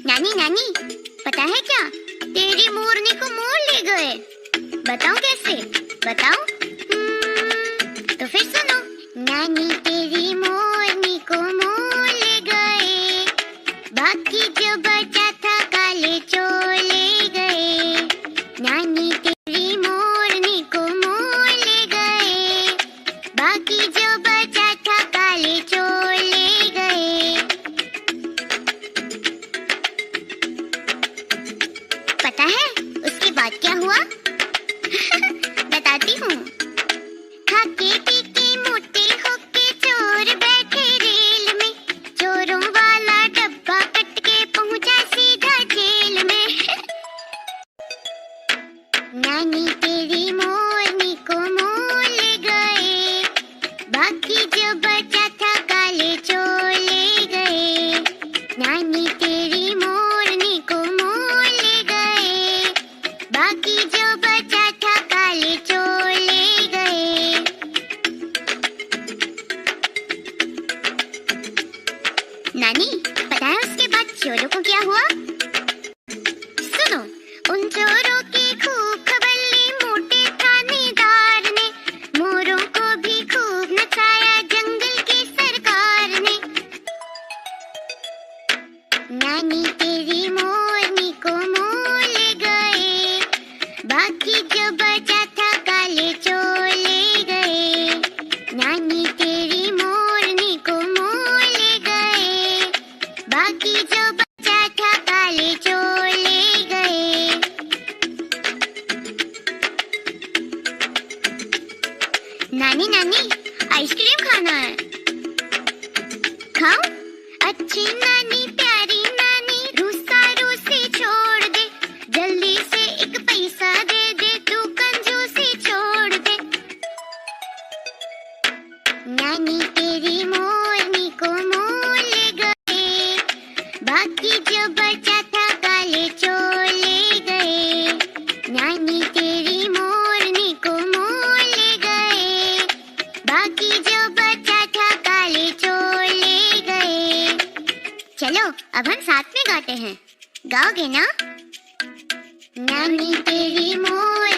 नानी नानी, पता है क्या, तेरी मोरनी को मोर ले गए। बताओ कैसे, बताओ। तो फिर सुनो। नानी तेरी मोरनी को मोर ले गए, बाकी जो बचा था काले चोर ले गए। नानी तेरी मोरनी को मोर ले गए, बाकी जो बचा था काले चोर ले गए। पता है उसके बाद क्या हुआ? बताती हूँ। खाके पीके मोटे होके चोर बैठे रेल में, चोरों वाला डब्बा कट के पहुंचा सीधा जेल में। नानी तेरी मोरनी को मोर ले गए, बाकी जो बचा था काले चोर ले गए। नानी तेरी मोरनी को मोर ले गए, बाकी जो बचा था काले चोर ले गए। नानी, पता है उसके बाद चोरों को क्या हुआ? सुनो। उन चोरों की खूब खबर ली मोटे थानेदार ने, मोरों को भी खूब नचाया जंगल की सरकार ने। नानी तेरी मोरनी को मोर ले गए, बाकी जो बचा था काले चोर ले गए। नानी तेरी मोरनी को मोर ले गए, बाकी जो बचा था काले चोर ले गए। नानी नानी, आइसक्रीम खाना है, खाओ। अच्छी नानी प्यारी नानी, रूसा रूसी छोड़ दे, जल्दी से एक पैसा दे दे, तू कंजूसी छोड़ दे। नानी तेरी मोरनी को मोर ले गए, बाकी जो बचा था काले चोर ले गए। नानी तेरी मोरनी को मोर ले गए, बाकी जो बचा था काले चोर ले गए। चलो अब हम साथ में गाते हैं, गाओगे ना? नानी तेरी मोर